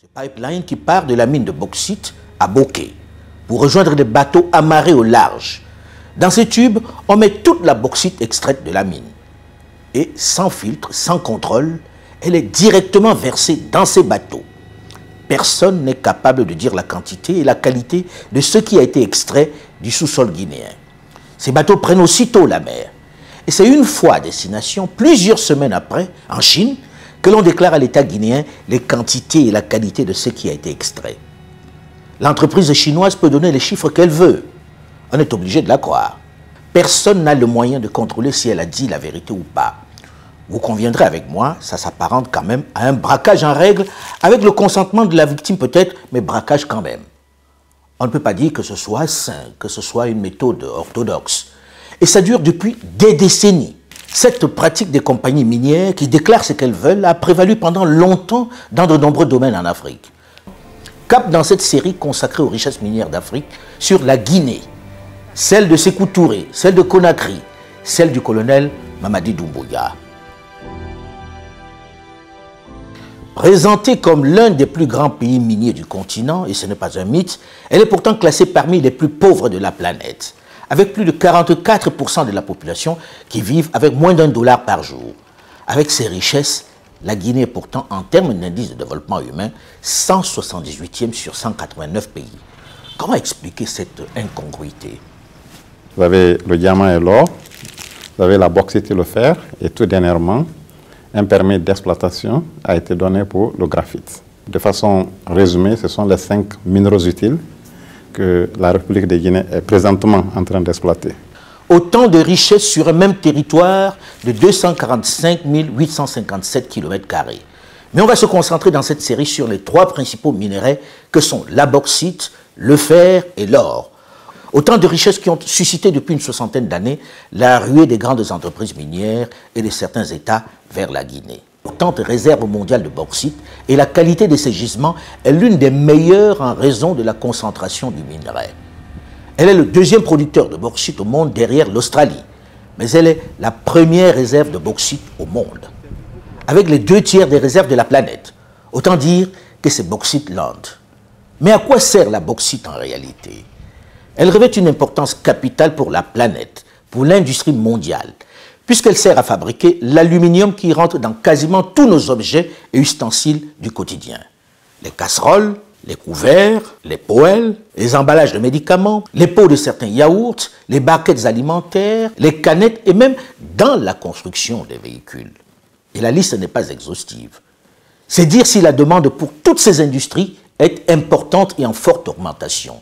Ce pipeline qui part de la mine de bauxite à Bokeh pour rejoindre des bateaux amarrés au large. Dans ces tubes, on met toute la bauxite extraite de la mine. Et sans filtre, sans contrôle, elle est directement versée dans ces bateaux. Personne n'est capable de dire la quantité et la qualité de ce qui a été extrait du sous-sol guinéen. Ces bateaux prennent aussitôt la mer. Et c'est une fois à destination, plusieurs semaines après, en Chine, que l'on déclare à l'État guinéen les quantités et la qualité de ce qui a été extrait. L'entreprise chinoise peut donner les chiffres qu'elle veut. On est obligé de la croire. Personne n'a le moyen de contrôler si elle a dit la vérité ou pas. Vous conviendrez avec moi, ça s'apparente quand même à un braquage en règle, avec le consentement de la victime peut-être, mais braquage quand même. On ne peut pas dire que ce soit sain, que ce soit une méthode orthodoxe. Et ça dure depuis des décennies. Cette pratique des compagnies minières qui déclarent ce qu'elles veulent a prévalu pendant longtemps dans de nombreux domaines en Afrique. Cap dans cette série consacrée aux richesses minières d'Afrique sur la Guinée, celle de Sékou Touré, celle de Conakry, celle du colonel Mamadi Doumbouya. Présentée comme l'un des plus grands pays miniers du continent, et ce n'est pas un mythe, elle est pourtant classée parmi les plus pauvres de la planète, avec plus de 44% de la population qui vivent avec moins d'$1 par jour. Avec ses richesses, la Guinée est pourtant, en termes d'indice de développement humain, 178e sur 189 pays. Comment expliquer cette incongruité? Vous avez le diamant et l'or, vous avez la bauxite et le fer, et tout dernièrement, un permis d'exploitation a été donné pour le graphite. De façon résumée, ce sont les 5 minéraux utiles que la République de Guinée est présentement en train d'exploiter. Autant de richesses sur un même territoire de 245 857 km². Mais on va se concentrer dans cette série sur les 3 principaux minerais que sont la bauxite, le fer et l'or. Autant de richesses qui ont suscité depuis une 60aine d'années la ruée des grandes entreprises minières et de certains États vers la Guinée. Importante réserve mondiale de bauxite et la qualité de ces gisements est l'une des meilleures en raison de la concentration du minerai. Elle est le 2e producteur de bauxite au monde derrière l'Australie, mais elle est la première réserve de bauxite au monde, avec les 2/3 des réserves de la planète. Autant dire que c'est Bauxite Land. Mais à quoi sert la bauxite en réalité? Elle revêt une importance capitale pour la planète, pour l'industrie mondiale, puisqu'elle sert à fabriquer l'aluminium qui rentre dans quasiment tous nos objets et ustensiles du quotidien. Les casseroles, les couverts, les poêles, les emballages de médicaments, les pots de certains yaourts, les barquettes alimentaires, les canettes et même dans la construction des véhicules. Et la liste n'est pas exhaustive. C'est dire si la demande pour toutes ces industries est importante et en forte augmentation.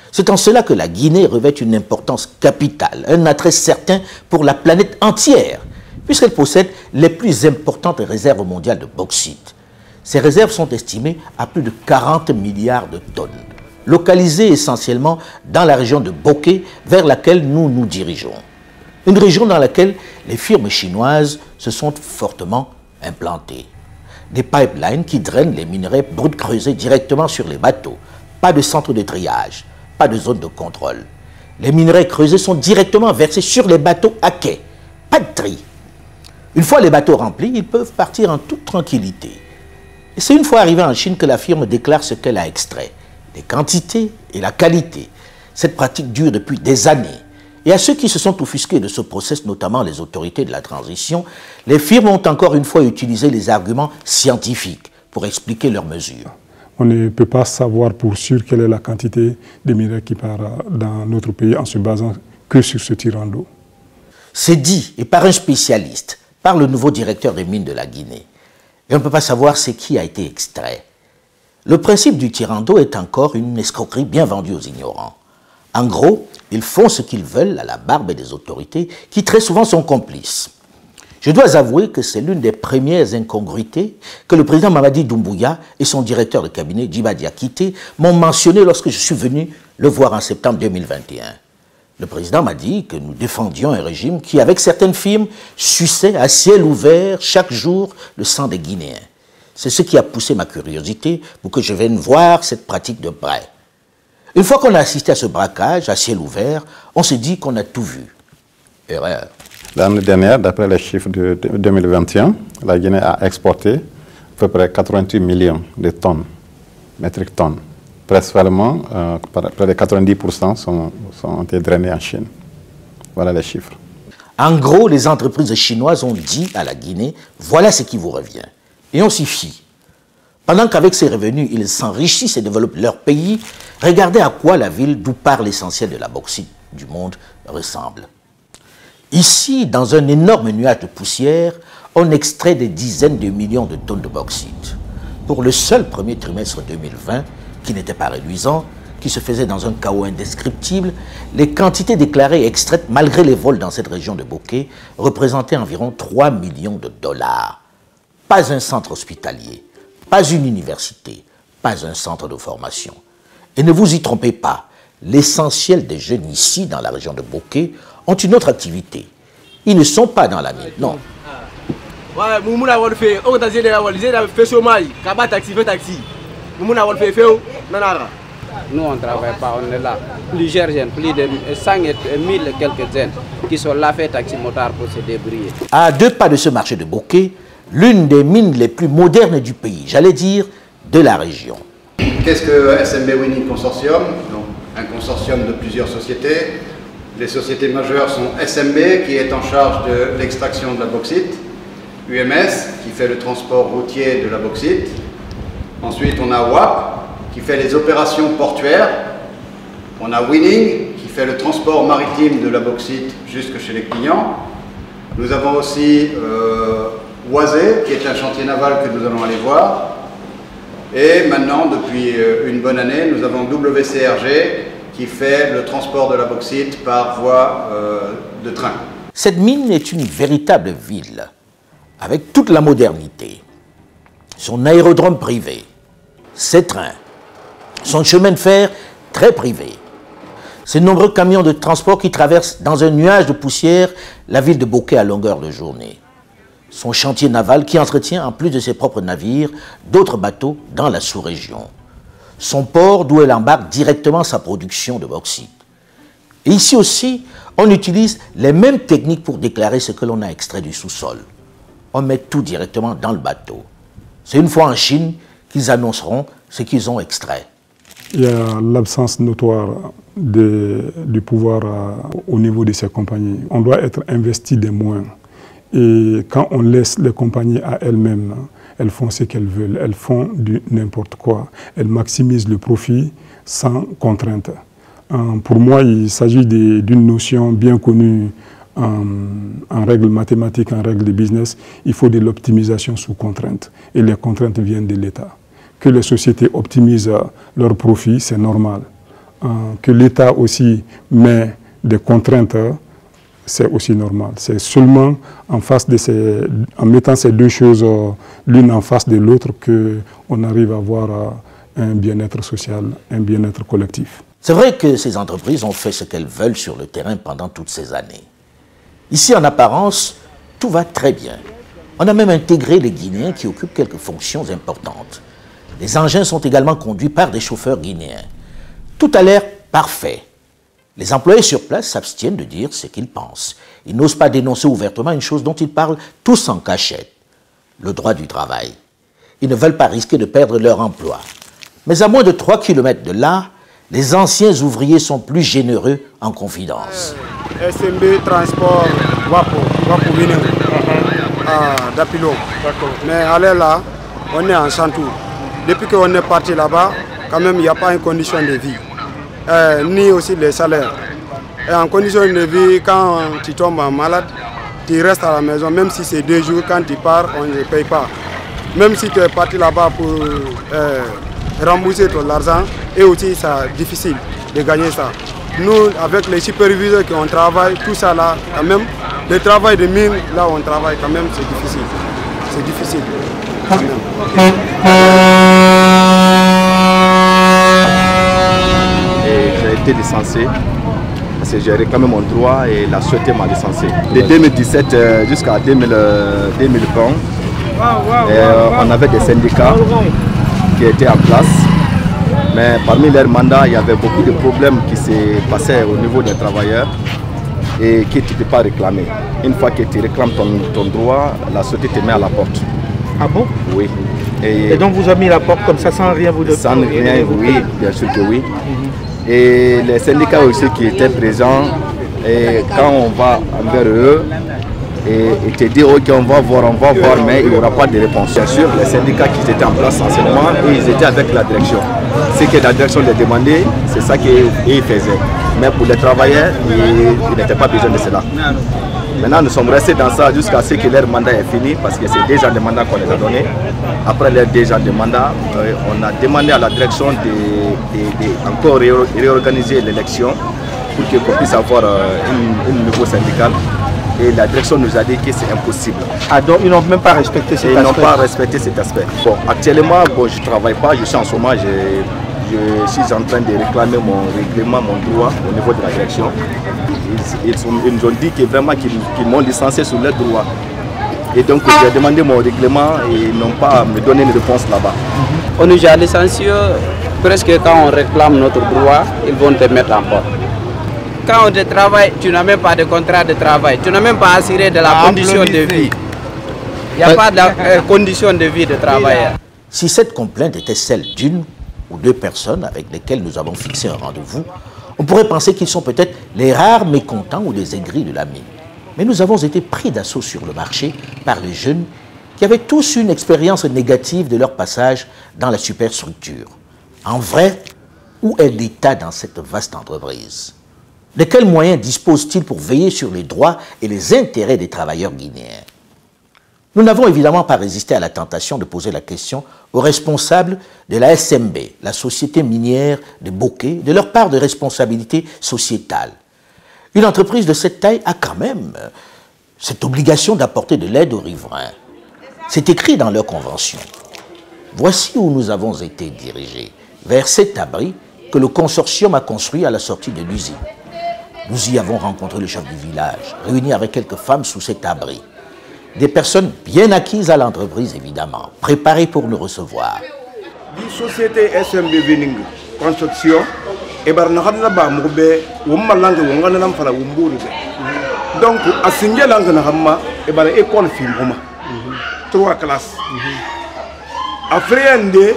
C'est en cela que la Guinée revêt une importance capitale, un attrait certain pour la planète entière, puisqu'elle possède les plus importantes réserves mondiales de bauxite. Ces réserves sont estimées à plus de 40 milliards de tonnes, localisées essentiellement dans la région de Bokeh, vers laquelle nous nous dirigeons. Une région dans laquelle les firmes chinoises se sont fortement implantées. Des pipelines qui drainent les minerais bruts creusés directement sur les bateaux, pas de centre de triage, pas de zone de contrôle. Les minerais creusés sont directement versés sur les bateaux à quai. Pas de tri. Une fois les bateaux remplis, ils peuvent partir en toute tranquillité. Et c'est une fois arrivé en Chine que la firme déclare ce qu'elle a extrait, les quantités et la qualité. Cette pratique dure depuis des années. Et à ceux qui se sont offusqués de ce process, notamment les autorités de la transition, les firmes ont encore une fois utilisé les arguments scientifiques pour expliquer leurs mesures. On ne peut pas savoir pour sûr quelle est la quantité de minerais qui part dans notre pays en se basant que sur ce tirant d'eau. C'est dit, et par un spécialiste, par le nouveau directeur des mines de la Guinée. Et on ne peut pas savoir ce qui a été extrait. Le principe du tirant d'eau est encore une escroquerie bien vendue aux ignorants. En gros, ils font ce qu'ils veulent à la barbe des autorités qui très souvent sont complices. Je dois avouer que c'est l'une des premières incongruités que le président Mamadi Doumbouya et son directeur de cabinet, Djiba Diakité, m'ont mentionné lorsque je suis venu le voir en septembre 2021. Le président m'a dit que nous défendions un régime qui, avec certaines firmes, suçait à ciel ouvert chaque jour le sang des Guinéens. C'est ce qui a poussé ma curiosité pour que je vienne voir cette pratique de près. Une fois qu'on a assisté à ce braquage à ciel ouvert, on s'est dit qu'on a tout vu. Erreur. L'année dernière, d'après les chiffres de 2021, la Guinée a exporté à peu près 88 millions de tonnes métriques tonnes. Principalement, près de 90% ont été drainés en Chine. Voilà les chiffres. En gros, les entreprises chinoises ont dit à la Guinée, voilà ce qui vous revient. Et on s'y fie. Pendant qu'avec ces revenus, ils s'enrichissent et développent leur pays, regardez à quoi la ville d'où part l'essentiel de la bauxite du monde ressemble. Ici, dans un énorme nuage de poussière, on extrait des dizaines de millions de tonnes de bauxite. Pour le seul premier trimestre 2020, qui n'était pas réduisant, qui se faisait dans un chaos indescriptible, les quantités déclarées et extraites malgré les vols dans cette région de Bokeh représentaient environ 3 millions de dollars. Pas un centre hospitalier, pas une université, pas un centre de formation. Et ne vous y trompez pas, l'essentiel des jeunes ici, dans la région de Bokeh, ont une autre activité. Ils ne sont pas dans la mine, non. Nous, on ne travaille pas, on est là. Plusieurs jeunes, plus de 100 et 1000 et quelques jeunes qui sont là fait taxi-motard pour se débrouiller. À 2 pas de ce marché de Bokeh, l'une des mines les plus modernes du pays, j'allais dire de la région. Qu'est-ce que SMB Winning Consortium? Donc, un consortium de plusieurs sociétés. Les sociétés majeures sont SMB qui est en charge de l'extraction de la bauxite, UMS qui fait le transport routier de la bauxite. Ensuite, on a WAP qui fait les opérations portuaires. On a Winning qui fait le transport maritime de la bauxite jusque chez les clients. Nous avons aussi Oisé qui est un chantier naval que nous allons aller voir. Et maintenant, depuis une bonne année, nous avons WCRG qui fait le transport de la bauxite par voie de train. Cette mine est une véritable ville, avec toute la modernité. Son aérodrome privé, ses trains, son chemin de fer très privé, ses nombreux camions de transport qui traversent dans un nuage de poussière la ville de Bokeh à longueur de journée, son chantier naval qui entretient en plus de ses propres navires d'autres bateaux dans la sous-région, son port d'où elle embarque directement sa production de bauxite. Et ici aussi, on utilise les mêmes techniques pour déclarer ce que l'on a extrait du sous-sol. On met tout directement dans le bateau. C'est une fois en Chine qu'ils annonceront ce qu'ils ont extrait. Il y a l'absence notoire du pouvoir au niveau de ces compagnies. On doit être investi des moyens. Et quand on laisse les compagnies à elles-mêmes, elles font ce qu'elles veulent, elles font du n'importe quoi. Elles maximisent le profit sans contrainte. Pour moi, il s'agit d'une notion bien connue en règle mathématique, en règle de business. Il faut de l'optimisation sous contrainte. Et les contraintes viennent de l'État. Que les sociétés optimisent leurs profits, c'est normal. Que l'État aussi met des contraintes, c'est aussi normal. C'est seulement en mettant ces deux choses l'une en face de l'autre qu'on arrive à avoir un bien-être social, un bien-être collectif. C'est vrai que ces entreprises ont fait ce qu'elles veulent sur le terrain pendant toutes ces années. Ici, en apparence, tout va très bien. On a même intégré les Guinéens qui occupent quelques fonctions importantes. Les engins sont également conduits par des chauffeurs guinéens. Tout a l'air parfait. Les employés sur place s'abstiennent de dire ce qu'ils pensent. Ils n'osent pas dénoncer ouvertement une chose dont ils parlent tous en cachette, le droit du travail. Ils ne veulent pas risquer de perdre leur emploi. Mais à moins de 3 km de là, les anciens ouvriers sont plus généreux en confidence. SMB Transport Wapo Winning d'Apilo. Mais allez là, on est en chantour. Depuis qu'on est parti là-bas, quand même, il n'y a pas une condition de vie, ni aussi les salaires. Et en condition de vie, quand tu tombes malade, tu restes à la maison, même si c'est 2 jours, quand tu pars, on ne paye pas. Même si tu es parti là-bas pour rembourser ton argent, et aussi c'est difficile de gagner ça. Nous, avec les superviseurs qui on travaille, tout ça là, quand même, le travail de mine, là où on travaille, quand même, c'est difficile. C'est difficile. J'ai été licencié parce que j'ai réclamé mon droit et la société m'a licencié. De 2017 jusqu'à 2020, on avait des syndicats qui étaient en place, mais parmi leurs mandats, il y avait beaucoup de problèmes qui se passaient au niveau des travailleurs et que tu ne peux pas réclamer. Une fois que tu réclames ton droit, la société te met à la porte. Ah bon? Oui. Et donc vous avez mis la porte comme ça sans rien vous demander? Sans rien, oui, bien sûr que oui. Et les syndicats aussi qui étaient présents, et quand on va envers eux, et te dire ok on va voir, mais il n'y aura pas de réponse. Bien sûr, les syndicats qui étaient en place anciennement, ils étaient avec la direction. Ce que la direction les demandait, c'est ça qu'ils faisaient. Mais pour les travailleurs, ils n'étaient pas besoin de cela. Maintenant, nous sommes restés dans ça jusqu'à ce que leur mandat est fini, parce que c'est déjà des mandats qu'on les a donnés. Après les déjà des mandats, on a demandé à la direction de encore réorganiser l'élection pour qu'on puisse avoir un nouveau syndical. Et la direction nous a dit que c'est impossible. Ah donc ils n'ont même pas respecté cet aspect? Ils n'ont pas respecté cet aspect. Bon, actuellement, bon, je ne travaille pas, je suis en chômage. Je suis en train de réclamer mon règlement, mon droit au niveau de la direction. Ils nous ont dit que vraiment qu'ils m'ont licencié sur leurs droits. Et donc j'ai demandé mon règlement et ils n'ont pas me donné une réponse là-bas. On nous a licencié, presque quand on réclame notre droit, ils vont te mettre en porte. Quand on te travaille, tu n'as même pas de contrat de travail, tu n'as même pas assuré de la condition de vie. Il n'y a pas de condition de vie de travailleur. Si cette complainte était celle d'une ou deux personnes avec lesquelles nous avons fixé un rendez-vous, on pourrait penser qu'ils sont peut-être les rares mécontents ou les aigris de la mine. Mais nous avons été pris d'assaut sur le marché par les jeunes qui avaient tous une expérience négative de leur passage dans la superstructure. En vrai, où est l'État dans cette vaste entreprise? De quels moyens dispose-t-il pour veiller sur les droits et les intérêts des travailleurs guinéens? Nous n'avons évidemment pas résisté à la tentation de poser la question aux responsables de la SMB, la société minière de Boké, de leur part de responsabilité sociétale. Une entreprise de cette taille a quand même cette obligation d'apporter de l'aide aux riverains. C'est écrit dans leur convention. Voici où nous avons été dirigés, vers cet abri que le consortium a construit à la sortie de l'usine. Nous y avons rencontré le chef du village, réuni avec quelques femmes sous cet abri. Des personnes bien acquises à l'entreprise, évidemment, préparées pour nous recevoir. La société SMB Vining Construction, donc, à signer l'anglais, école film, 3 classes. Après un dé,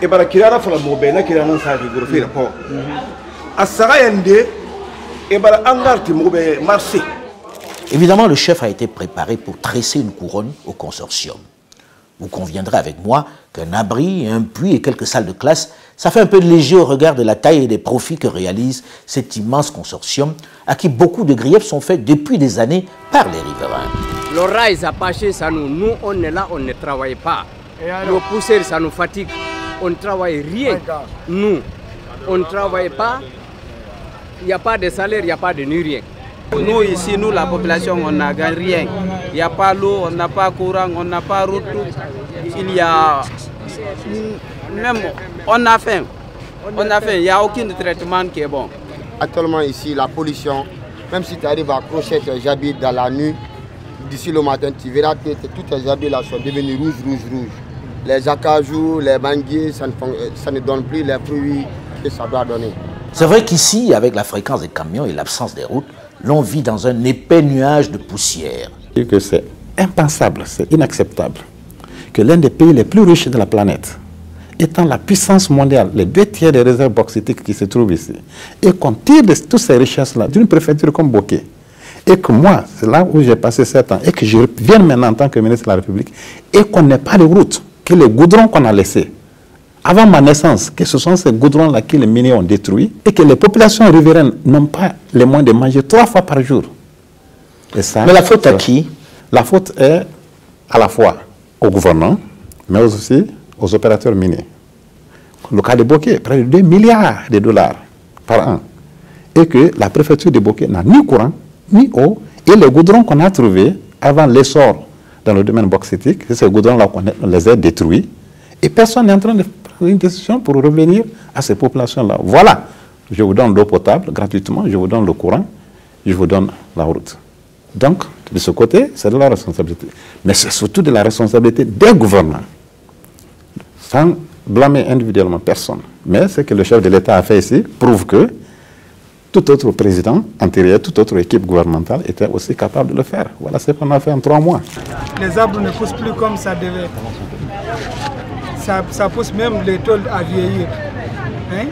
et par qui a la flamme, qui a un sac de faire rapport. À Sarayende, et par Angarti, Marseille. Évidemment, le chef a été préparé pour tresser une couronne au consortium. Vous conviendrez avec moi qu'un abri, un puits et quelques salles de classe, ça fait un peu léger au regard de la taille et des profits que réalise cet immense consortium à qui beaucoup de griefs sont faits depuis des années par les riverains. Le rail, ça pas chez ça, nous on est là, on ne travaille pas. Le poussière, ça nous fatigue. On ne travaille rien. Nous, on ne travaille pas. Il n'y a pas de salaire, il n'y a pas de ni rien. Nous ici, nous la population, on n'a rien. Il n'y a pas l'eau, on n'a pas courant, on n'a pas route. Il y a même on a faim. Il n'y a aucun traitement qui est bon. Actuellement ici, la pollution, même si tu arrives à accrocher tes habits dans la nuit, d'ici le matin, tu verras que tous tes habits là sont devenus rouges. Les acajou, les manguiers, ça ne donne plus les fruits que ça doit donner. C'est vrai qu'ici, avec la fréquence des camions et l'absence des routes, l'on vit dans un épais nuage de poussière. C'est impensable, c'est inacceptable que l'un des pays les plus riches de la planète, étant la puissance mondiale, les 2 tiers des réserves bauxitiques qui se trouvent ici, et qu'on tire de toutes ces richesses-là d'une préfecture comme Boké, et que moi, c'est là où j'ai passé 7 ans, et que je viens maintenant en tant que ministre de la République, et qu'on n'ait pas de route, que les goudrons qu'on a laissés, avant ma naissance, que ce sont ces goudrons-là que les miniers ont détruits, et que les populations riveraines n'ont pas les moyens de manger 3 fois par jour. Et ça, mais la faute à qui? La faute est à la fois aux gouvernants, mais aussi aux opérateurs miniers. Le cas de Boké, près de 2 milliards de dollars par an. Et que la préfecture de Boké n'a ni courant, ni eau. Et les goudrons qu'on a trouvés avant l'essor dans le domaine bauxitique, ces goudrons-là, on les a détruits. Et personne n'est en train de prendre une décision pour revenir à ces populations-là. Voilà, je vous donne l'eau potable gratuitement, je vous donne le courant, je vous donne la route. Donc, de ce côté, c'est de la responsabilité. Mais c'est surtout de la responsabilité des gouvernants. Sans blâmer individuellement personne. Mais ce que le chef de l'État a fait ici prouve que tout autre président antérieur, toute autre équipe gouvernementale était aussi capable de le faire. Voilà ce qu'on a fait en 3 mois. Les arbres ne poussent plus comme ça devait. ça pousse même les tôles à vieillir. Hein?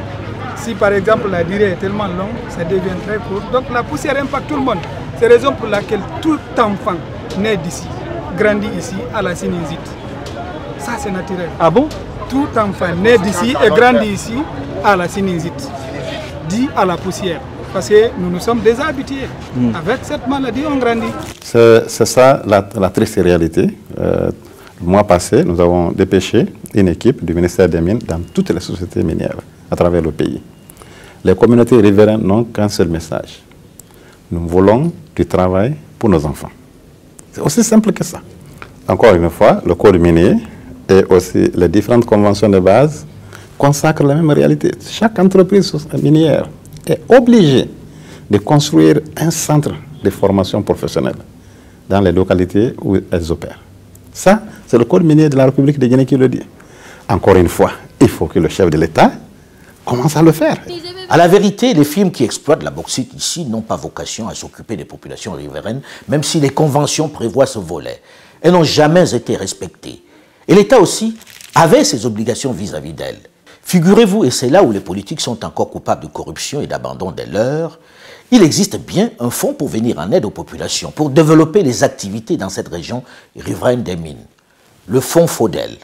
Si par exemple la durée est tellement longue, ça devient très court. Donc la poussière impacte tout le monde. C'est la raison pour laquelle tout enfant né d'ici, grandit ici, à la sinusite. Ça c'est naturel. Ah bon? Tout enfant né d'ici et grandit ici, à la sinusite, dit à la poussière. Parce que nous nous sommes déjà habitués. Avec cette maladie, on grandit. C'est ça la triste réalité. Le mois passé, nous avons dépêché une équipe du ministère des Mines dans toutes les sociétés minières à travers le pays. Les communautés riveraines n'ont qu'un seul message. Nous voulons du travail pour nos enfants. C'est aussi simple que ça. Encore une fois, le code minier et aussi les différentes conventions de base consacrent la même réalité. Chaque entreprise minière est obligée de construire un centre de formation professionnelle dans les localités où elles opèrent. Ça, c'est le code minier de la République de Guinée qui le dit. Encore une fois, il faut que le chef de l'État commence à le faire. À la vérité, les firmes qui exploitent la bauxite ici n'ont pas vocation à s'occuper des populations riveraines, même si les conventions prévoient ce volet. Elles n'ont jamais été respectées. Et l'État aussi avait ses obligations vis-à-vis d'elles. Figurez-vous, et c'est là où les politiques sont encore coupables de corruption et d'abandon des leurs, il existe bien un fonds pour venir en aide aux populations, pour développer les activités dans cette région riveraine des mines. Le fonds FODEL.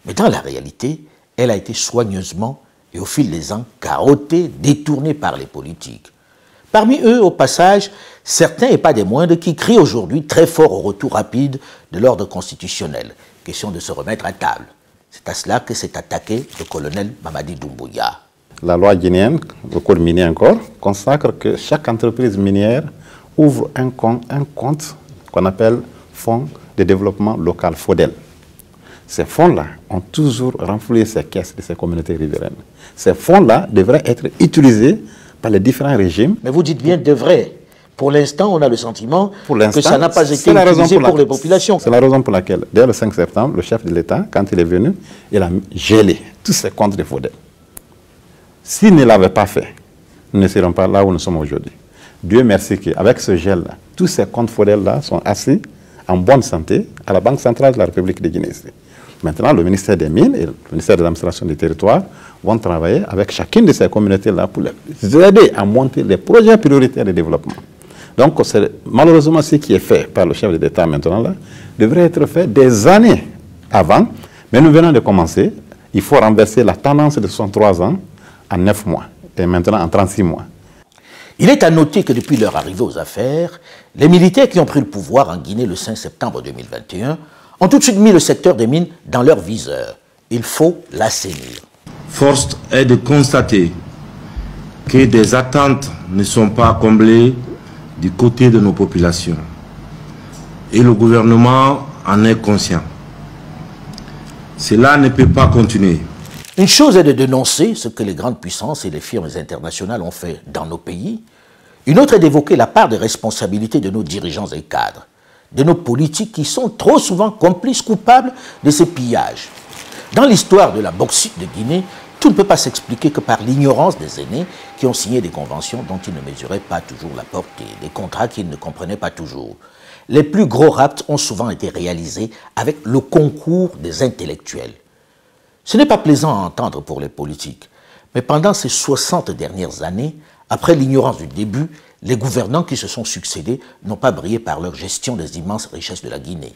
Mais dans la réalité, elle a été soigneusement et au fil des ans carottée, détournée par les politiques. Parmi eux, au passage, certains et pas des moindres qui crient aujourd'hui très fort au retour rapide de l'ordre constitutionnel. Question de se remettre à table. C'est à cela que s'est attaqué le colonel Mamadi Doumbouya. La loi guinéenne, le code minier encore, consacre que chaque entreprise minière ouvre un compte qu'on appelle Fonds de développement local FODEL. Ces fonds-là ont toujours renfloué ces caisses de ces communautés riveraines. Ces fonds-là devraient être utilisés par les différents régimes. Mais vous dites bien devrait. Pour l'instant, on a le sentiment que ça n'a pas été utilisé pour les populations. C'est la raison pour laquelle, dès le 5 septembre, le chef de l'État, quand il est venu, il a gelé tous ces comptes de FODEL. S'il ne l'avait pas fait, nous ne serions pas là où nous sommes aujourd'hui. Dieu merci qu'avec ce gel-là, tous ces comptes FODEL-là sont assis en bonne santé à la Banque centrale de la République de Guinée. Maintenant, le ministère des Mines et le ministère de l'administration du territoire vont travailler avec chacune de ces communautés-là pour les aider à monter les projets prioritaires de développement. Donc, malheureusement, ce qui est fait par le chef de l'État maintenant, là, devrait être fait des années avant. Mais nous venons de commencer. Il faut renverser la tendance de 63 ans en 9 mois et maintenant en 36 mois. Il est à noter que depuis leur arrivée aux affaires, les militaires qui ont pris le pouvoir en Guinée le 5 septembre 2021 ont tout de suite mis le secteur des mines dans leur viseur. Il faut l'assainir. Force est de constater que des attentes ne sont pas comblées du côté de nos populations. Et le gouvernement en est conscient. Cela ne peut pas continuer. Une chose est de dénoncer ce que les grandes puissances et les firmes internationales ont fait dans nos pays. Une autre est d'évoquer la part de responsabilité de nos dirigeants et cadres, de nos politiques qui sont trop souvent complices coupables de ces pillages. Dans l'histoire de la bauxite de Guinée, tout ne peut pas s'expliquer que par l'ignorance des aînés qui ont signé des conventions dont ils ne mesuraient pas toujours la portée, des contrats qu'ils ne comprenaient pas toujours. Les plus gros rapts ont souvent été réalisés avec le concours des intellectuels. Ce n'est pas plaisant à entendre pour les politiques, mais pendant ces 60 dernières années, après l'ignorance du début, les gouvernants qui se sont succédés n'ont pas brillé par leur gestion des immenses richesses de la Guinée.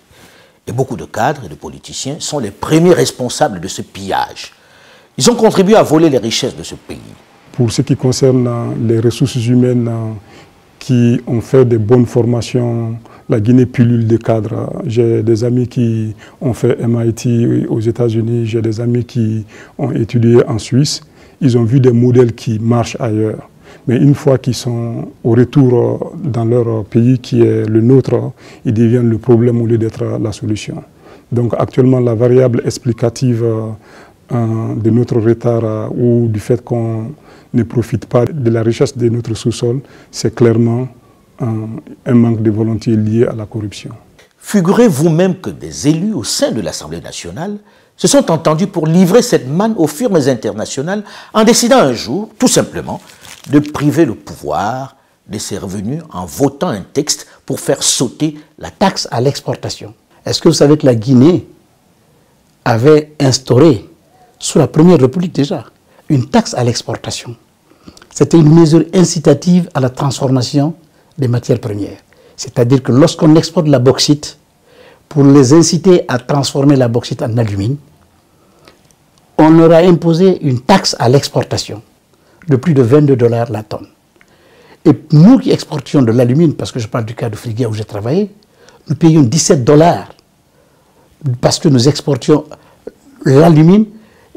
Et beaucoup de cadres et de politiciens sont les premiers responsables de ce pillage. Ils ont contribué à voler les richesses de ce pays. Pour ce qui concerne les ressources humaines qui ont fait de bonnes formations, la Guinée pullule de cadres. J'ai des amis qui ont fait MIT aux États-Unis, j'ai des amis qui ont étudié en Suisse. Ils ont vu des modèles qui marchent ailleurs. Mais une fois qu'ils sont au retour dans leur pays qui est le nôtre, ils deviennent le problème au lieu d'être la solution. Donc actuellement, la variable explicative de notre retard ou du fait qu'on ne profite pas de la richesse de notre sous-sol, c'est clairement un manque de volonté lié à la corruption. Figurez-vous même que des élus au sein de l'Assemblée nationale se sont entendus pour livrer cette manne aux firmes internationales en décidant un jour, tout simplement, de priver le pouvoir de ses revenus en votant un texte pour faire sauter la taxe à l'exportation. Est-ce que vous savez que la Guinée avait instauré sous la Première République déjà, une taxe à l'exportation. C'était une mesure incitative à la transformation des matières premières. C'est-à-dire que lorsqu'on exporte la bauxite, pour les inciter à transformer la bauxite en alumine, on leur a imposé une taxe à l'exportation de plus de 22 $ la tonne. Et nous qui exportions de l'alumine, parce que je parle du cas de Friguia où j'ai travaillé, nous payions 17 $ parce que nous exportions l'alumine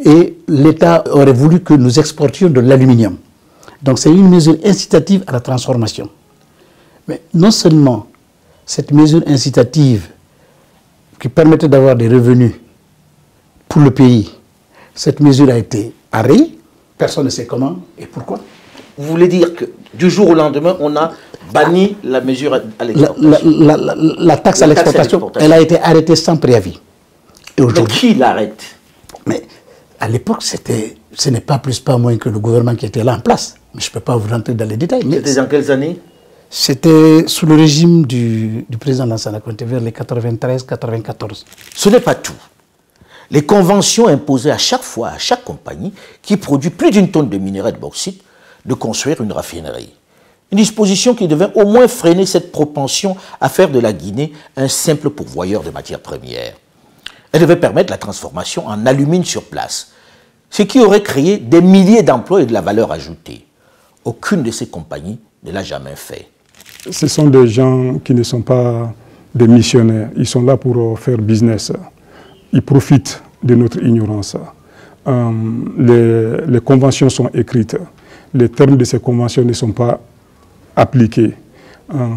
et l'État aurait voulu que nous exportions de l'aluminium. Donc c'est une mesure incitative à la transformation. Mais non seulement cette mesure incitative qui permettait d'avoir des revenus pour le pays, cette mesure a été arrêtée, personne ne sait comment et pourquoi. Vous voulez dire que du jour au lendemain, on a banni la mesure à l'exportation? La taxe à l'exportation, elle a été arrêtée sans préavis. Et mais qui l'arrête? Mais à l'époque, ce n'est pas plus pas moins que le gouvernement qui était là en place. Mais je ne peux pas vous rentrer dans les détails. C'était dans quelles années? C'était sous le régime du président Lansana Conté, vers les 93-94. Ce n'est pas tout. Les conventions imposaient à chaque fois, à chaque compagnie qui produit plus d'une tonne de minerai de bauxite, de construire une raffinerie. Une disposition qui devait au moins freiner cette propension à faire de la Guinée un simple pourvoyeur de matières premières. Elle devait permettre la transformation en alumine sur place, ce qui aurait créé des milliers d'emplois et de la valeur ajoutée. Aucune de ces compagnies ne l'a jamais fait. Ce sont des gens qui ne sont pas des missionnaires. Ils sont là pour faire business. Ils profitent de notre ignorance. Les conventions sont écrites. Les termes de ces conventions ne sont pas appliqués.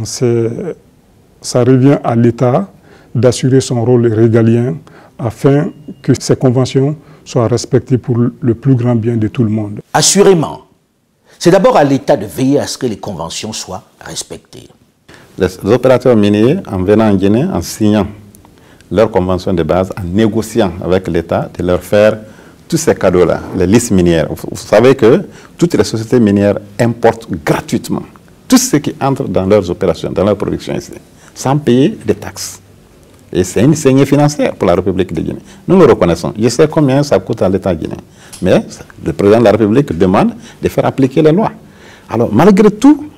Ça revient à l'État d'assurer son rôle régalien afin que ces conventions soient respectées pour le plus grand bien de tout le monde. Assurément, c'est d'abord à l'État de veiller à ce que les conventions soient respectées. Les opérateurs miniers, en venant en Guinée, en signant leur convention de base, en négociant avec l'État de leur faire tous ces cadeaux-là, les listes minières. Vous savez que toutes les sociétés minières importent gratuitement tout ce qui entre dans leurs opérations, dans leur production ici, sans payer de taxes. Et c'est une saignée financière pour la République de Guinée. Nous le reconnaissons. Je sais combien ça coûte à l'État guinéen. Mais le président de la République demande de faire appliquer les lois. Alors, malgré tout,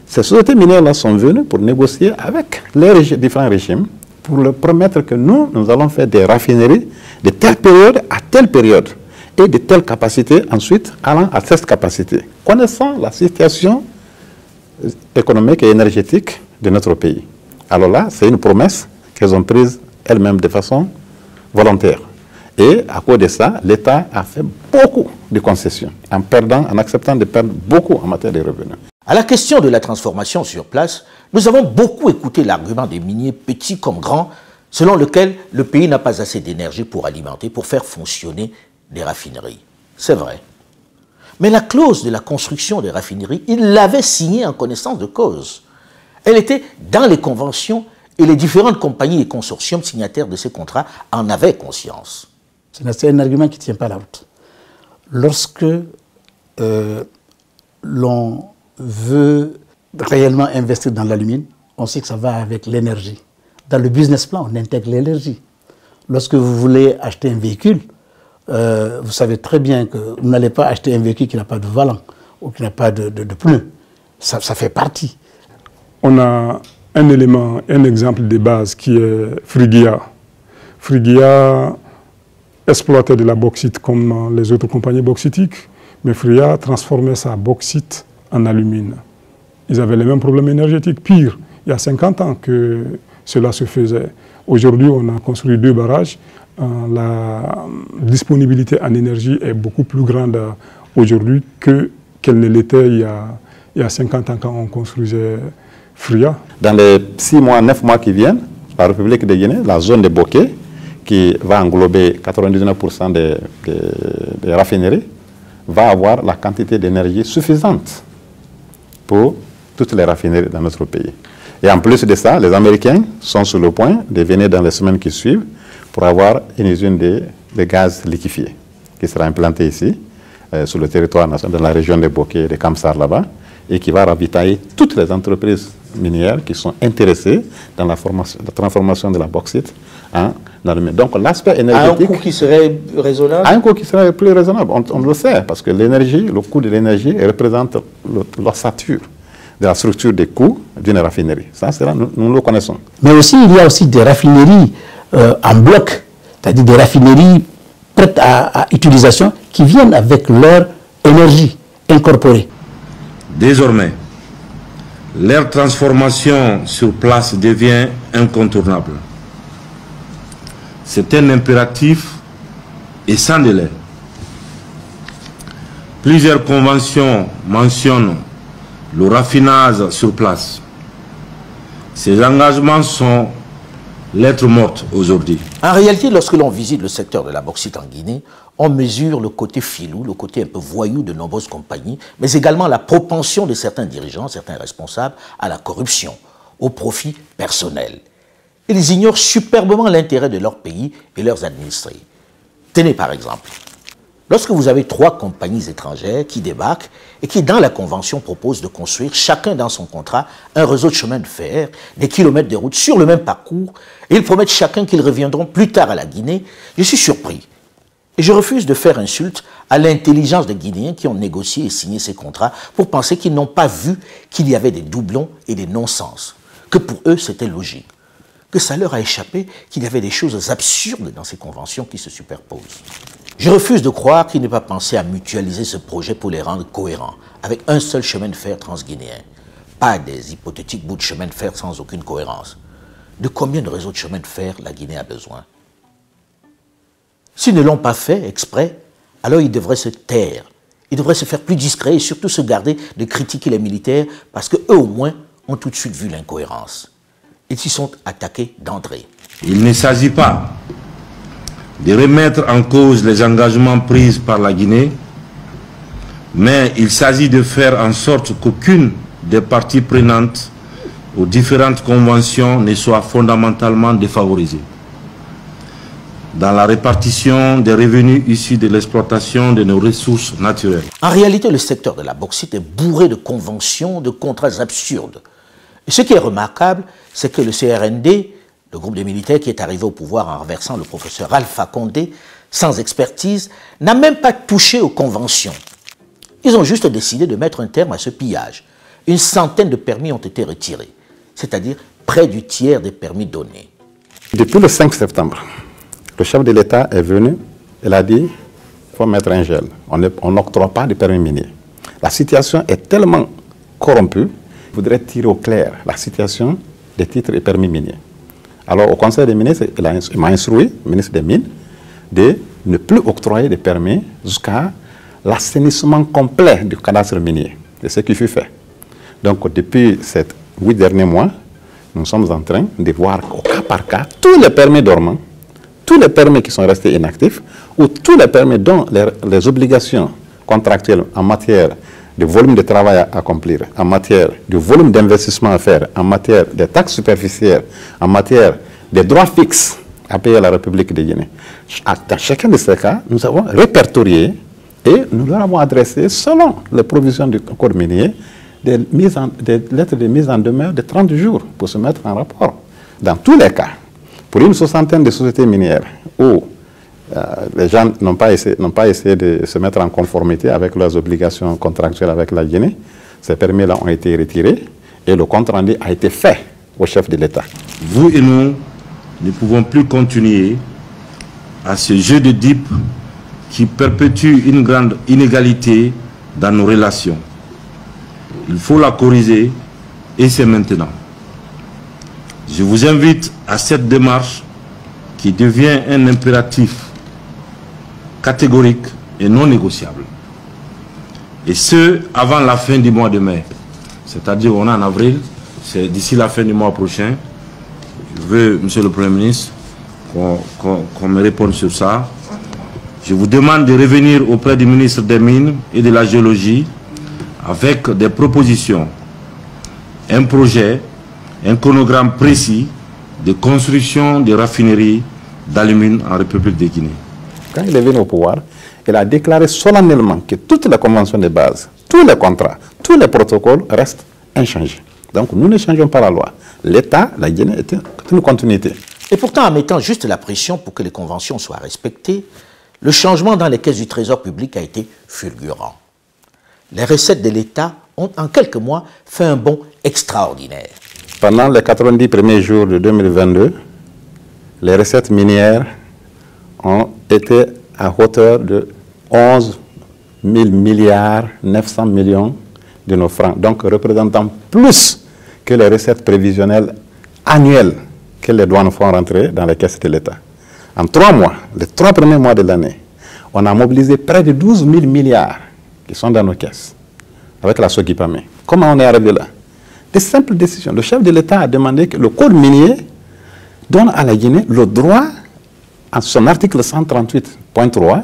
ces sociétés minières-là sont venues pour négocier avec les différents régimes pour leur promettre que nous allons faire des raffineries de telle période à telle période et de telle capacité, ensuite allant à cette capacité, connaissant la situation économique et énergétique de notre pays. Alors là, c'est une promesse qu'elles ont prise elles-mêmes de façon volontaire. Et à cause de ça, l'État a fait beaucoup de concessions, en acceptant de perdre beaucoup en matière de revenus. À la question de la transformation sur place, nous avons beaucoup écouté l'argument des miniers, petits comme grands, selon lequel le pays n'a pas assez d'énergie pour alimenter, pour faire fonctionner des raffineries. C'est vrai. Mais la clause de la construction des raffineries, il l'avait signée en connaissance de cause. Elle était dans les conventions et les différentes compagnies et consortiums signataires de ces contrats en avaient conscience. C'est un argument qui ne tient pas la route. Lorsque l'on veut réellement investir dans l'alumine, on sait que ça va avec l'énergie. Dans le business plan, on intègre l'énergie. Lorsque vous voulez acheter un véhicule, vous savez très bien que vous n'allez pas acheter un véhicule qui n'a pas de volant ou qui n'a pas de pneus. Ça fait partie. On a un élément, un exemple de base qui est Friguia. Friguia exploitait de la bauxite comme les autres compagnies bauxitiques, mais Friguia transformait sa bauxite en alumine. Ils avaient les mêmes problèmes énergétiques. Pire, il y a 50 ans que cela se faisait. Aujourd'hui, on a construit 2 barrages. La disponibilité en énergie est beaucoup plus grande aujourd'hui qu'elle ne l'était il y a 50 ans quand on construisait Friguia. Dans les 6 mois, 9 mois qui viennent, la République de Guinée, la zone de Bokeh, qui va englober 99% des raffineries, va avoir la quantité d'énergie suffisante pour toutes les raffineries dans notre pays. Et en plus de ça, les Américains sont sur le point de venir dans les semaines qui suivent pour avoir une usine de gaz liquéfié qui sera implantée ici, sur le territoire national, dans la région de Bokeh, de Kamsar là-bas, et qui va ravitailler toutes les entreprises minières qui sont intéressées dans la transformation de la bauxite en dans le mine. Donc l'aspect énergétique... À un coût qui serait raisonnable? À un coût qui serait plus raisonnable, on le sait, parce que l'énergie, le coût de l'énergie représente l'ossature de la structure des coûts d'une raffinerie. Ça, nous le connaissons. Mais aussi, il y a aussi des raffineries en bloc, c'est-à-dire des raffineries prêtes à utilisation qui viennent avec leur énergie incorporée. Désormais, leur transformation sur place devient incontournable. C'est un impératif et sans délai. Plusieurs conventions mentionnent le raffinage sur place. Ces engagements sont lettres mortes aujourd'hui. En réalité, lorsque l'on visite le secteur de la bauxite en Guinée, on mesure le côté filou, le côté un peu voyou de nombreuses compagnies, mais également la propension de certains dirigeants, certains responsables à la corruption, au profit personnel. Ils ignorent superbement l'intérêt de leur pays et leurs administrés. Tenez par exemple, lorsque vous avez 3 compagnies étrangères qui débarquent et qui, dans la convention, proposent de construire, chacun dans son contrat, un réseau de chemin de fer, des kilomètres de route sur le même parcours, et ils promettent chacun qu'ils reviendront plus tard à la Guinée, je suis surpris. Et je refuse de faire insulte à l'intelligence des Guinéens qui ont négocié et signé ces contrats pour penser qu'ils n'ont pas vu qu'il y avait des doublons et des non-sens, que pour eux c'était logique, que ça leur a échappé qu'il y avait des choses absurdes dans ces conventions qui se superposent. Je refuse de croire qu'il n'est pas pensé à mutualiser ce projet pour les rendre cohérents, avec un seul chemin de fer transguinéen, pas des hypothétiques bouts de chemin de fer sans aucune cohérence. De combien de réseaux de chemin de fer la Guinée a besoin? S'ils ne l'ont pas fait exprès, alors ils devraient se taire. Ils devraient se faire plus discrets et surtout se garder de critiquer les militaires parce qu'eux au moins ont tout de suite vu l'incohérence. Ils s'y sont attaqués d'entrée. Il ne s'agit pas de remettre en cause les engagements pris par la Guinée, mais il s'agit de faire en sorte qu'aucune des parties prenantes aux différentes conventions ne soit fondamentalement défavorisée dans la répartition des revenus issus de l'exploitation de nos ressources naturelles. En réalité, le secteur de la bauxite est bourré de conventions, de contrats absurdes. Et ce qui est remarquable, c'est que le CRND, le groupe des militaires qui est arrivé au pouvoir en renversant le professeur Alpha Condé, sans expertise, n'a même pas touché aux conventions. Ils ont juste décidé de mettre un terme à ce pillage. Une centaine de permis ont été retirés, c'est-à-dire près du tiers des permis donnés. Depuis le 5 septembre, le chef de l'État est venu, il a dit qu'il faut mettre un gel. On n'octroie pas de permis minier. La situation est tellement corrompue, il faudrait tirer au clair la situation des titres et permis miniers. Alors au Conseil des ministres, il m'a instruit, le ministre des Mines, de ne plus octroyer de permis jusqu'à l'assainissement complet du cadastre minier. C'est ce qui fut fait. Donc depuis ces 8 derniers mois, nous sommes en train de voir au cas par cas tous les permis dormants, tous les permis qui sont restés inactifs, ou tous les permis dont les obligations contractuelles en matière de volume de travail à accomplir, en matière de volume d'investissement à faire, en matière des taxes superficielles, en matière des droits fixes à payer à la République de Guinée. Dans chacun de ces cas, nous avons répertorié et nous leur avons adressé, selon les provisions du code minier, des lettres de mise en demeure de 30 jours pour se mettre en rapport. Dans tous les cas, pour une soixantaine de sociétés minières où les gens n'ont pas essayé de se mettre en conformité avec leurs obligations contractuelles avec la Guinée, ces permis-là ont été retirés et le compte rendu a été fait au chef de l'État. Vous et nous ne pouvons plus continuer à ce jeu de dupes qui perpétue une grande inégalité dans nos relations. Il faut la corriger et c'est maintenant. Je vous invite à cette démarche qui devient un impératif catégorique et non négociable. Et ce, avant la fin du mois de mai. C'est-à-dire, on est en avril, c'est d'ici la fin du mois prochain. Je veux, Monsieur le Premier ministre, qu'on me réponde sur ça. Je vous demande de revenir auprès du ministre des Mines et de la Géologie avec des propositions, un projet, un chronogramme précis de construction de raffineries d'alumine en République de Guinée. Quand il est venu au pouvoir, il a déclaré solennellement que toutes les conventions de base, tous les contrats, tous les protocoles restent inchangés. Donc nous ne changeons pas la loi. L'État, la Guinée, est une continuité. Et pourtant, en mettant juste la pression pour que les conventions soient respectées, le changement dans les caisses du Trésor public a été fulgurant. Les recettes de l'État ont en quelques mois fait un bond extraordinaire. Pendant les 90 premiers jours de 2022, les recettes minières ont été à hauteur de 11 000 milliards 900 millions de nos francs, donc représentant plus que les recettes prévisionnelles annuelles que les douanes font rentrer dans les caisses de l'État. En 3 mois, les 3 premiers mois de l'année, on a mobilisé près de 12 000 milliards qui sont dans nos caisses, avec la Sogipame. Comment on est arrivé là? Des simples décisions. Le chef de l'État a demandé que le code minier donne à la Guinée le droit, en son article 138.3,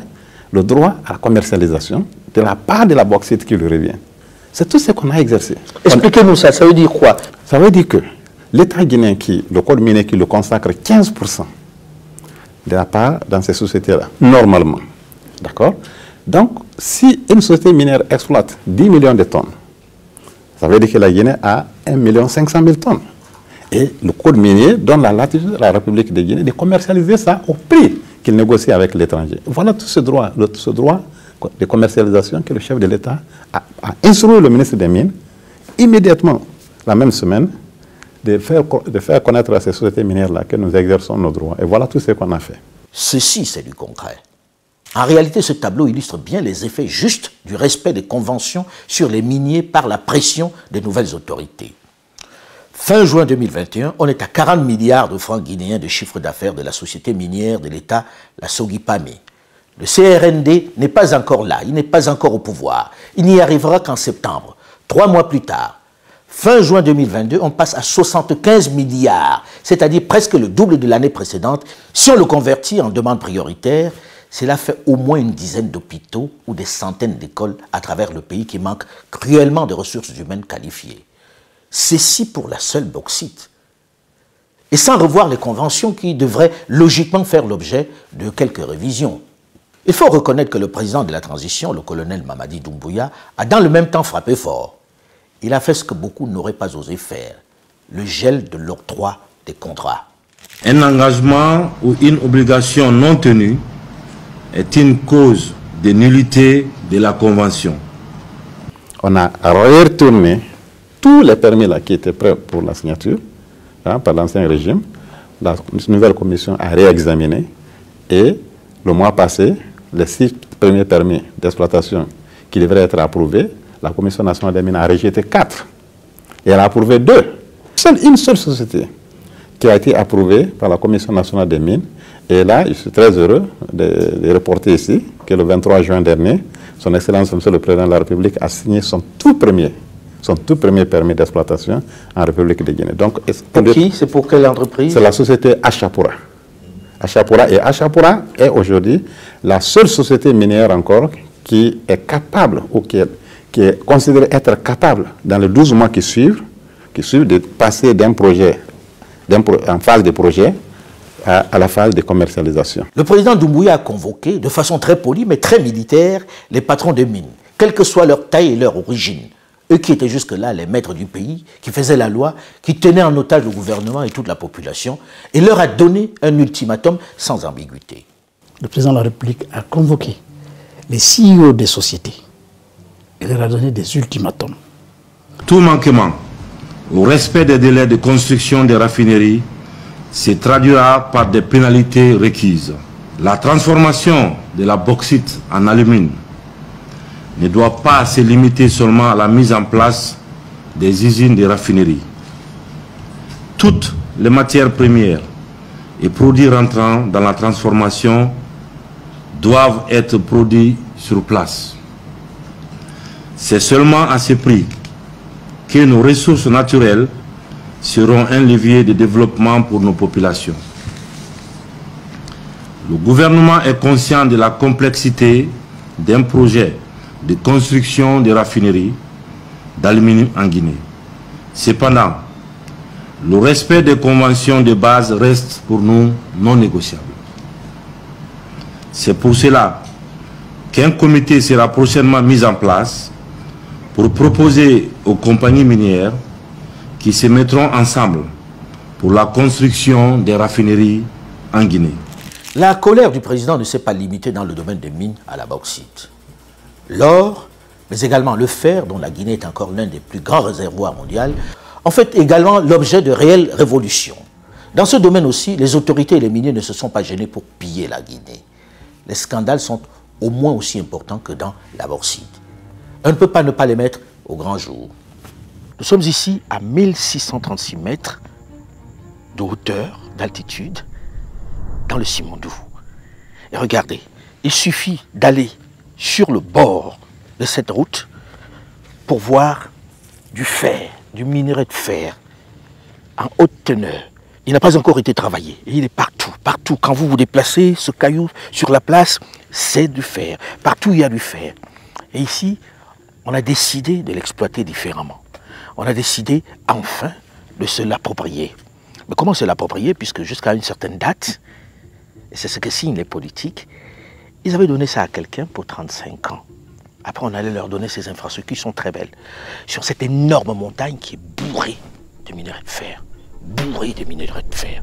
le droit à la commercialisation de la part de la bauxite qui lui revient. C'est tout ce qu'on a exercé. Expliquez-nous ça, ça veut dire quoi? Ça veut dire que l'État guinéen, le code minier qui le consacre 15% de la part dans ces sociétés-là, normalement. D'accord? Donc, si une société minière exploite 10 millions de tonnes, ça veut dire que la Guinée a 1 500 000 tonnes. Et le code minier donne la latitude à la République de Guinée de commercialiser ça au prix qu'il négocie avec l'étranger. Voilà tout ce droit de commercialisation que le chef de l'État a instruit le ministre des Mines, immédiatement, la même semaine, de faire connaître à ces sociétés minières-là que nous exerçons nos droits. Et voilà tout ce qu'on a fait. Ceci, c'est du concret. En réalité, ce tableau illustre bien les effets justes du respect des conventions sur les miniers par la pression des nouvelles autorités. Fin juin 2021, on est à 40 milliards de francs guinéens de chiffre d'affaires de la société minière de l'État, la Sogipame. Le CRND n'est pas encore là, il n'est pas encore au pouvoir. Il n'y arrivera qu'en septembre, 3 mois plus tard. Fin juin 2022, on passe à 75 milliards, c'est-à-dire presque le double de l'année précédente. Si on le convertit en demande prioritaire, cela fait au moins une dizaine d'hôpitaux ou des centaines d'écoles à travers le pays qui manquent cruellement de ressources humaines qualifiées. Ceci pour la seule bauxite. Et sans revoir les conventions qui devraient logiquement faire l'objet de quelques révisions. Il faut reconnaître que le président de la transition, le colonel Mamadi Doumbouya, a dans le même temps frappé fort. Il a fait ce que beaucoup n'auraient pas osé faire, le gel de l'octroi des contrats. Un engagement ou une obligation non tenue est une cause de nullité de la Convention. On a retourné tous les permis là, qui étaient prêts pour la signature par l'ancien régime. La nouvelle commission a réexaminé et le mois passé, les 6 premiers permis d'exploitation qui devraient être approuvés, la Commission nationale des mines a rejeté 4 et elle a approuvé 2. Une seule société qui a été approuvée par la Commission nationale des mines. Et là, je suis très heureux de reporter ici que le 23 juin dernier, son Excellence, Monsieur le Président de la République, a signé son tout premier permis d'exploitation en République de Guinée. Donc, pour qui? C'est pour quelle entreprise? C'est la société Achapura. Achapura est aujourd'hui la seule société minière encore qui est capable ou qui est considérée être capable dans les 12 mois qui suivent de passer d'un projet, en phase de projet, à la phase de commercialisation. Le président Doumbouya a convoqué, de façon très polie mais très militaire, les patrons de mines, quelle que soit leur taille et leur origine. Eux qui étaient jusque-là les maîtres du pays, qui faisaient la loi, qui tenaient en otage le gouvernement et toute la population, et leur a donné un ultimatum sans ambiguïté. Le président de la République a convoqué les CEO des sociétés et leur a donné des ultimatums. Tout manquement au respect des délais de construction des raffineries se traduira par des pénalités requises. La transformation de la bauxite en alumine ne doit pas se limiter seulement à la mise en place des usines de raffinerie. Toutes les matières premières et produits rentrant dans la transformation doivent être produits sur place. C'est seulement à ce prix que nos ressources naturelles seront un levier de développement pour nos populations. Le gouvernement est conscient de la complexité d'un projet de construction de raffineries d'aluminium en Guinée. Cependant, le respect des conventions de base reste pour nous non négociable. C'est pour cela qu'un comité sera prochainement mis en place pour proposer aux compagnies minières qui se mettront ensemble pour la construction des raffineries en Guinée. La colère du président ne s'est pas limitée dans le domaine des mines à la bauxite. L'or, mais également le fer, dont la Guinée est encore l'un des plus grands réservoirs mondiaux, ont fait également l'objet de réelles révolutions. Dans ce domaine aussi, les autorités et les miniers ne se sont pas gênés pour piller la Guinée. Les scandales sont au moins aussi importants que dans la bauxite. On ne peut pas ne pas les mettre au grand jour. Nous sommes ici à 1636 mètres de hauteur, d'altitude, dans le Simandou. Et regardez, il suffit d'aller sur le bord de cette route pour voir du fer, du minerai de fer en haute teneur. Il n'a pas encore été travaillé. Et il est partout, partout. Quand vous vous déplacez, ce caillou sur la place, c'est du fer. Partout, il y a du fer. Et ici, on a décidé de l'exploiter différemment. On a décidé, enfin, de se l'approprier. Mais comment se l'approprier? Puisque jusqu'à une certaine date, et c'est ce que signent les politiques, ils avaient donné ça à quelqu'un pour 35 ans. Après, on allait leur donner ces infrastructures qui sont très belles. Sur cette énorme montagne qui est bourrée de minerais de fer. Bourrée de minerais de fer.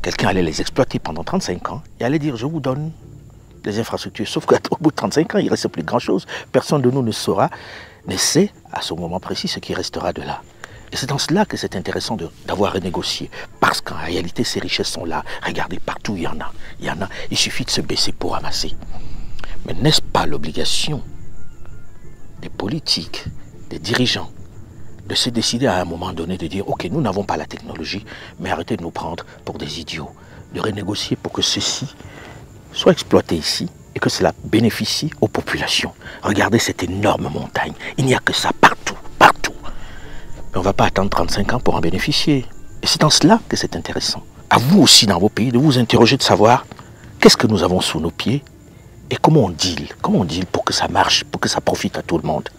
Quelqu'un allait les exploiter pendant 35 ans et allait dire, je vous donne des infrastructures. Sauf qu'au bout de 35 ans, il ne reste plus grand-chose. Personne de nous ne saura, ne sait à ce moment précis ce qui restera de là. Et c'est dans cela que c'est intéressant d'avoir renégocié. Parce qu'en réalité, ces richesses sont là. Regardez, partout il y en a. Il y en a. Il suffit de se baisser pour ramasser. Mais n'est-ce pas l'obligation des politiques, des dirigeants, de se décider à un moment donné de dire « Ok, nous n'avons pas la technologie, mais arrêtez de nous prendre pour des idiots. » De renégocier pour que ceci soit exploité ici et que cela bénéficie aux populations. Regardez cette énorme montagne. Il n'y a que ça partout, partout. Mais on ne va pas attendre 35 ans pour en bénéficier. Et c'est en cela que c'est intéressant. À vous aussi dans vos pays de vous interroger, de savoir qu'est-ce que nous avons sous nos pieds et comment on deal pour que ça marche, pour que ça profite à tout le monde.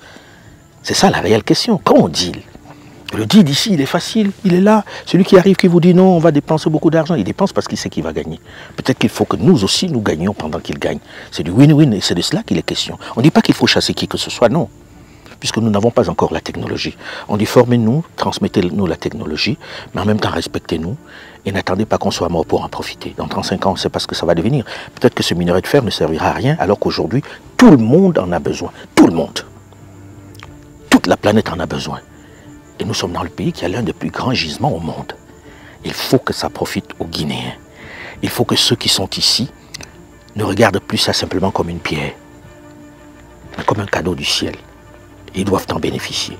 C'est ça la réelle question. Comment on deal? Le deal ici, il est facile, il est là. Celui qui arrive, qui vous dit non, on va dépenser beaucoup d'argent, il dépense parce qu'il sait qu'il va gagner. Peut-être qu'il faut que nous aussi, nous gagnions pendant qu'il gagne. C'est du win-win et c'est de cela qu'il est question. On ne dit pas qu'il faut chasser qui que ce soit, non. Puisque nous n'avons pas encore la technologie. On dit formez-nous, transmettez-nous la technologie, mais en même temps respectez-nous et n'attendez pas qu'on soit mort pour en profiter. Dans 35 ans, on ne sait pas ce que ça va devenir. Peut-être que ce minerai de fer ne servira à rien alors qu'aujourd'hui, tout le monde en a besoin. Tout le monde. Toute la planète en a besoin. Et nous sommes dans le pays qui a l'un des plus grands gisements au monde. Il faut que ça profite aux Guinéens. Il faut que ceux qui sont ici ne regardent plus ça simplement comme une pierre, mais comme un cadeau du ciel. Ils doivent en bénéficier.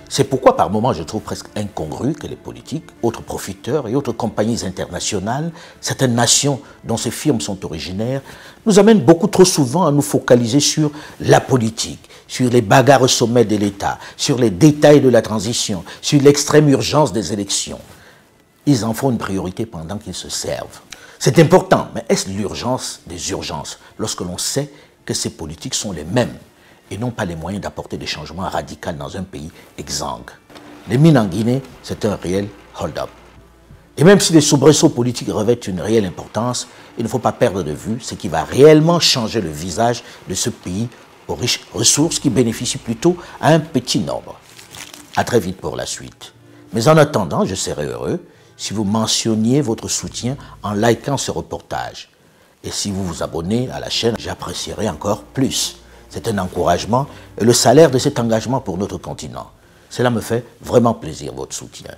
C'est pourquoi par moments je trouve presque incongru que les politiques, autres profiteurs et autres compagnies internationales, certaines nations dont ces firmes sont originaires, nous amènent beaucoup trop souvent à nous focaliser sur la politique, sur les bagarres au sommet de l'État, sur les détails de la transition, sur l'extrême urgence des élections. Ils en font une priorité pendant qu'ils se servent. C'est important, mais est-ce l'urgence des urgences lorsque l'on sait que ces politiques sont les mêmes et n'ont pas les moyens d'apporter des changements radicaux dans un pays exsangue? Les mines en Guinée, c'est un réel hold-up. Et même si les soubresauts politiques revêtent une réelle importance, il ne faut pas perdre de vue ce qui va réellement changer le visage de ce pays aux riches ressources qui bénéficient plutôt à un petit nombre. À très vite pour la suite. Mais en attendant, je serais heureux si vous mentionniez votre soutien en likant ce reportage. Et si vous vous abonnez à la chaîne, j'apprécierai encore plus. C'est un encouragement et le salaire de cet engagement pour notre continent. Cela me fait vraiment plaisir, votre soutien.